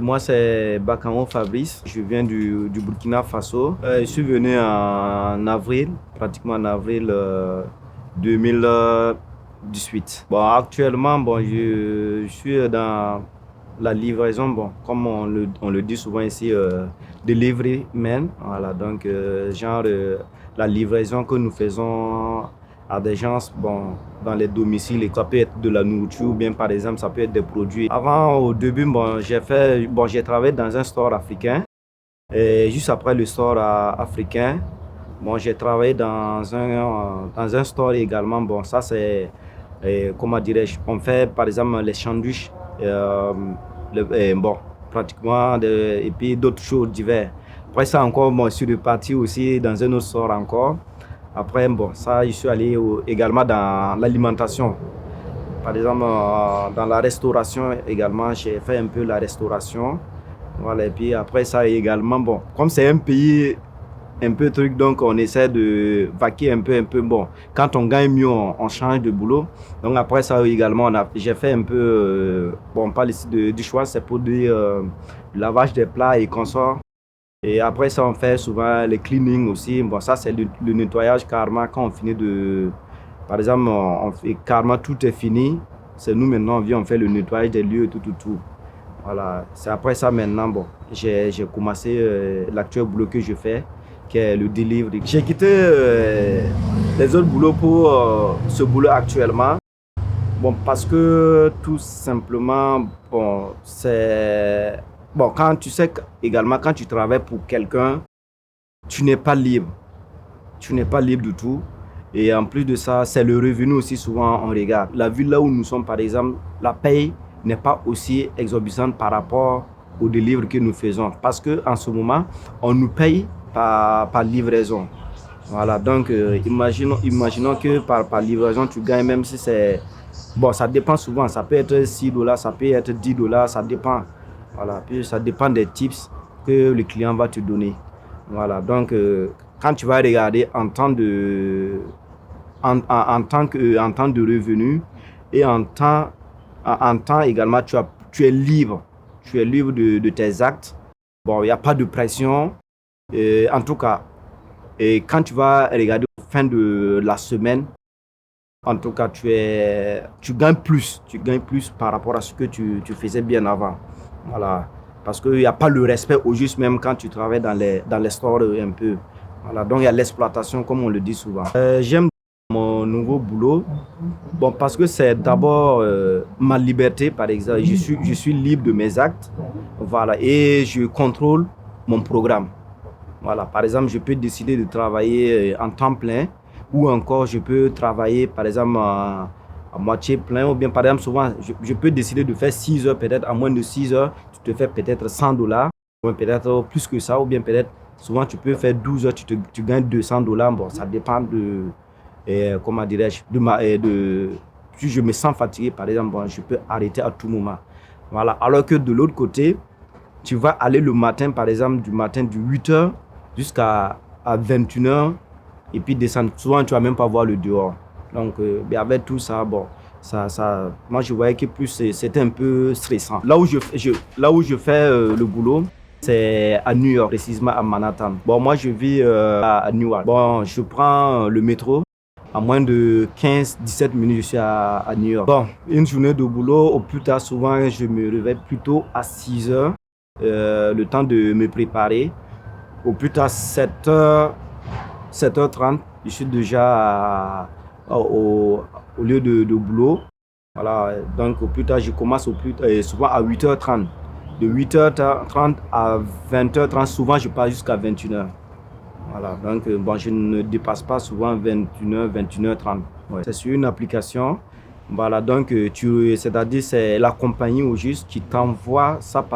Moi, c'est Bakamo Fabrice. Je viens du Burkina Faso. Je suis venu en avril, pratiquement en avril 2018. Bon, actuellement, je suis dans la livraison, comme on le dit souvent ici, delivery man. Voilà, donc, la livraison que nous faisons à des gens, dans les domiciles, et ça peut être de la nourriture ou bien par exemple ça peut être des produits. Avant, au début, j'ai travaillé dans un store africain et juste après le store africain, j'ai travaillé dans un store également. Bon, ça c'est, comment dirais-je, on fait par exemple les sandwichs, pratiquement, et puis d'autres choses diverses. Après ça encore, je suis reparti aussi dans un autre store encore. Après, ça, je suis allé également dans l'alimentation. Par exemple, dans la restauration également, j'ai fait un peu la restauration. Voilà, et puis après ça également, comme c'est un pays un peu truc, donc on essaie de vaquer un peu. Bon, quand on gagne mieux, on change de boulot. Donc après ça également, j'ai fait un peu, on parle ici du choix, c'est pour dire lavage des plats et consorts. Et après ça, on fait souvent les cleaning aussi. Bon, ça, c'est le nettoyage carrément quand on finit de... Par exemple, on fait carrément tout est fini. C'est nous maintenant, on vient, on fait le nettoyage des lieux, tout. Voilà. C'est après ça maintenant, j'ai commencé l'actuel boulot que je fais, qui est le delivery. J'ai quitté les autres boulots pour ce boulot actuellement. Bon, parce que tout simplement, c'est... Bon, quand tu sais également, quand tu travailles pour quelqu'un, tu n'es pas libre. Tu n'es pas libre du tout. Et en plus de ça, c'est le revenu aussi souvent on regarde. La ville là où nous sommes, par exemple, la paye n'est pas aussi exorbitante par rapport au délivre que nous faisons. Parce qu'en ce moment, on nous paye par livraison. Voilà, donc imaginons que par livraison, tu gagnes, même si c'est... Bon, ça dépend souvent. Ça peut être $6, ça peut être $10, ça dépend. Voilà, puis ça dépend des tips que le client va te donner. Voilà, donc quand tu vas regarder en temps de revenu et en temps également, tu es libre. Tu es libre de tes actes. Bon, il n'y a pas de pression. En tout cas, et quand tu vas regarder au fin de la semaine, en tout cas, tu gagnes plus. Tu gagnes plus par rapport à ce que tu faisais bien avant. Voilà. Parce qu'il n'y a pas le respect au juste même quand tu travailles dans les stores un peu. Voilà. Donc, il y a l'exploitation, comme on le dit souvent. J'aime mon nouveau boulot. Bon, parce que c'est d'abord ma liberté, par exemple. Je suis libre de mes actes. Voilà. Et je contrôle mon programme. Voilà. Par exemple, je peux décider de travailler en temps plein ou encore je peux travailler, par exemple, à moitié plein, ou bien par exemple, souvent, je peux décider de faire 6 heures, peut-être à moins de 6 heures, tu te fais peut-être $100, ou peut-être plus que ça, ou bien peut-être, souvent, tu peux faire 12 heures, tu gagnes $200. Bon, ça dépend de, comment dirais-je, si je me sens fatigué, par exemple, je peux arrêter à tout moment. Voilà, alors que de l'autre côté, tu vas aller le matin, par exemple, du matin de 8 heures jusqu'à 21 heures, et puis descendre. Souvent, tu ne vas même pas voir le dehors. Donc, avec tout ça, moi, je voyais que plus c'était un peu stressant. Là où je fais le boulot, c'est à New York, précisément à Manhattan. Bon, moi, je vis à Newark. Bon, je prends le métro. À moins de 15-17 minutes, je suis à New York. Bon, une journée de boulot, au plus tard, souvent, je me réveille plutôt à 6 heures. Le temps de me préparer. Au plus tard, 7h30, je suis déjà au lieu de boulot. Voilà, donc au plus tard, je commence souvent à 8h30. De 8h30 à 20h30, souvent je pars jusqu'à 21h. Voilà, donc je ne dépasse pas souvent 21h, 21h30. Ouais. C'est sur une application. Voilà, donc c'est-à-dire c'est la compagnie au juste qui t'envoie ça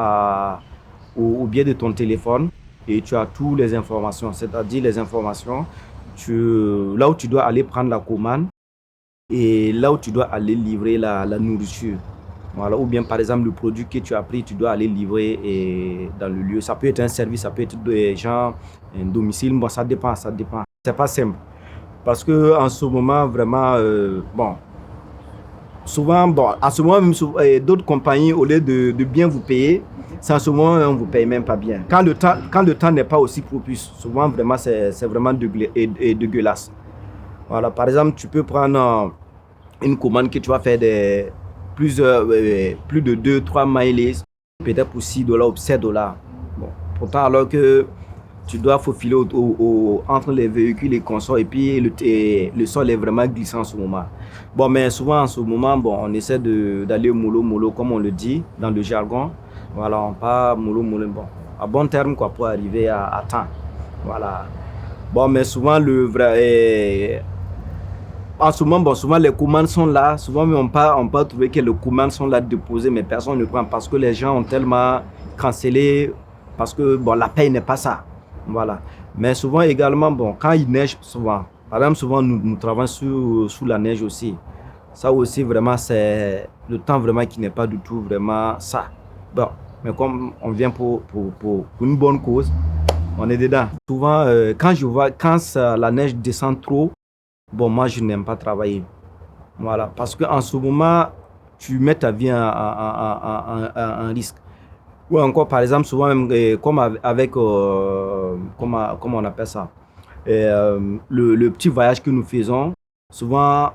au biais de ton téléphone et tu as toutes les informations, c'est-à-dire les informations, là où tu dois aller prendre la commande et là où tu dois aller livrer la nourriture. Voilà, ou bien par exemple le produit que tu as pris, tu dois aller livrer dans le lieu. Ça peut être un service, ça peut être des gens, un domicile, ça dépend. C'est pas simple. Parce que en ce moment, vraiment, souvent, à ce moment même, d'autres compagnies, au lieu de bien vous payer, c'est en ce moment on ne vous paye même pas bien. Quand le temps n'est pas aussi propice, souvent vraiment c'est vraiment dégueulasse. Voilà, par exemple, tu peux prendre une commande que tu vas faire plus de 2-3 miles, peut-être pour $6 ou $7. Bon, pourtant, alors que tu dois faufiler entre les véhicules, les consorts, et puis le sol est vraiment glissant en ce moment. Bon, mais souvent en ce moment, bon, on essaie d'aller mollo, comme on le dit dans le jargon. Voilà, on part mollo, bon, à bon terme quoi, pour arriver à temps. Voilà. Bon, mais souvent, en ce moment, bon, souvent les commandes sont là. Souvent, on peut trouver que les commandes sont là déposées, mais personne ne prend parce que les gens ont tellement cancellé, parce que bon, la paye n'est pas ça. Voilà. Mais souvent également, bon, quand il neige, souvent, par exemple, souvent nous travaillons sous la neige aussi. Ça aussi, vraiment, c'est le temps vraiment qui n'est pas du tout vraiment ça. Bon, mais comme on vient pour une bonne cause, on est dedans. Souvent, quand la neige descend trop, bon, moi, je n'aime pas travailler. Voilà, parce qu'en ce moment, tu mets ta vie en risque. Ou encore, par exemple, souvent, même, comme avec, comment on appelle ça, le petit voyage que nous faisons, souvent,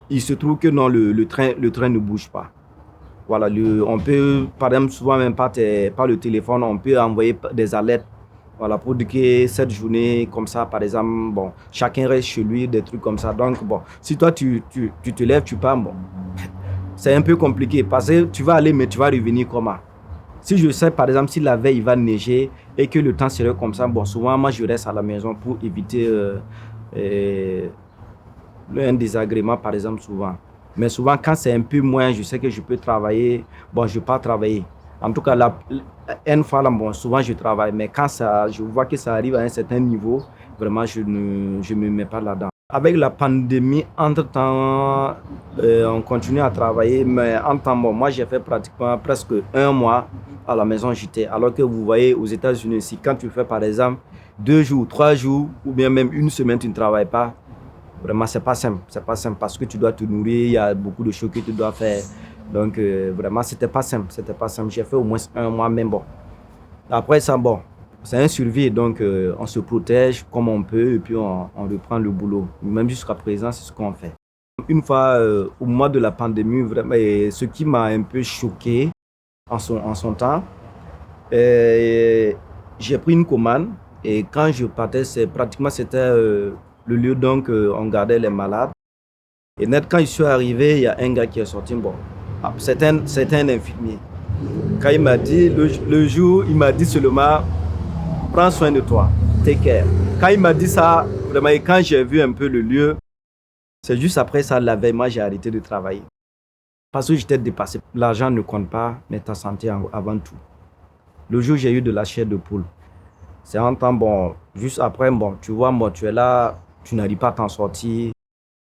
il se trouve que non, le train ne bouge pas. Voilà, on peut, par exemple, souvent même par le téléphone, on peut envoyer des alertes. Voilà, pour dire que cette journée, comme ça, par exemple, bon, chacun reste chez lui, des trucs comme ça. Donc, bon, si toi, tu te lèves, tu pars, bon, c'est un peu compliqué parce que tu vas aller, mais tu vas revenir comment? Si je sais, par exemple, si la veille, il va neiger et que le temps serait comme ça, bon, souvent, moi, je reste à la maison pour éviter un désagrément, par exemple, souvent. Mais souvent, quand c'est un peu moins, je sais que je peux travailler, bon, je ne vais pas travailler. En tout cas, une fois, là, bon, souvent, je travaille. Mais quand je vois que ça arrive à un certain niveau, vraiment, je ne me mets pas là-dedans. Avec la pandémie, entre-temps, on continue à travailler. Mais en temps, bon, moi, j'ai fait pratiquement presque 1 mois à la maison, j'étais. Alors que vous voyez, aux États-Unis, si quand tu fais, par exemple, 2 jours, 3 jours, ou bien même 1 semaine, tu ne travailles pas, vraiment, c'est pas simple. C'est pas simple parce que tu dois te nourrir, il y a beaucoup de choses que tu dois faire. Donc, vraiment, c'était pas simple. C'était pas simple. J'ai fait au moins 1 mois, même bon. Après ça, bon, c'est un survie. Donc, on se protège comme on peut et puis on reprend le boulot. Même jusqu'à présent, c'est ce qu'on fait. Une fois, au mois de la pandémie, vraiment, ce qui m'a un peu choqué en son temps, j'ai pris une commande et quand je partais, c'était le lieu donc on gardait les malades. Et net, quand je suis arrivé, il y a un gars qui est sorti. Bon, c'est un infirmier. Quand il m'a dit, le jour, il m'a dit seulement, prends soin de toi, take care. Quand il m'a dit ça, vraiment, et quand j'ai vu un peu le lieu, c'est juste après ça, la veille, moi, j'ai arrêté de travailler. Parce que j'étais dépassé. L'argent ne compte pas, mais ta santé avant tout. Le jour, j'ai eu de la chair de poule. C'est un temps, bon, juste après, bon, tu vois, moi, tu es là, tu n'arrives pas à t'en sortir.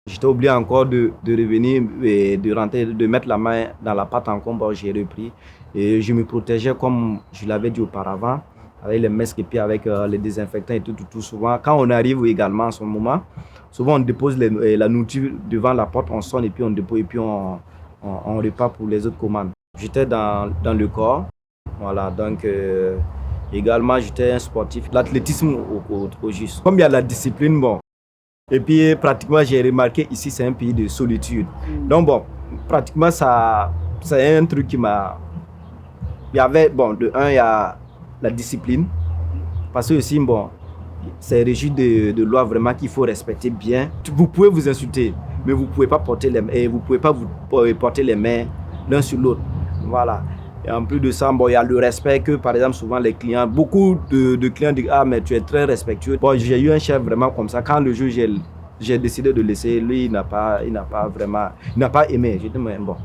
J'étais obligé encore de revenir et de rentrer, de mettre la main dans la pâte encore. Bon, j'ai repris et je me protégeais comme je l'avais dit auparavant, avec les masques et puis avec les désinfectants et tout. Souvent, quand on arrive également en ce moment, souvent on dépose la nourriture devant la porte, on sonne et puis on dépose et puis on repart pour les autres commandes. J'étais dans le corps, voilà, donc également j'étais un sportif, l'athlétisme au juste. Comme il y a la discipline, bon. Et puis, pratiquement, j'ai remarqué ici, c'est un pays de solitude. Donc, bon, pratiquement, ça, c'est un truc qui m'a... Il y avait, bon, de un, il y a la discipline. Parce que aussi, bon, c'est régi de lois vraiment qu'il faut respecter bien. Vous pouvez vous insulter, mais vous ne pouvez pas porter les mains l'un sur l'autre. Voilà. Et en plus de ça, bon, il y a le respect que, par exemple, souvent les clients, beaucoup de clients disent, ah, mais tu es très respectueux. Bon, j'ai eu un chef vraiment comme ça. Quand le jour, j'ai décidé de laisser, lui, il n'a pas aimé. J'ai dit, mais bon,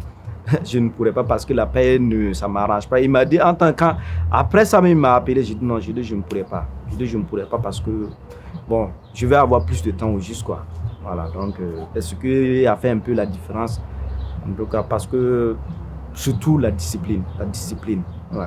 je ne pourrais pas parce que la paix, ça ne m'arrange pas. Il m'a dit, après ça, il m'a appelé. J'ai dit, non, je ne pourrais pas. Je ne pourrais pas parce que, bon, je vais avoir plus de temps au juste, quoi. Voilà, donc, est-ce qu'il a fait un peu la différence? En tout cas, parce que, surtout la discipline. Ouais.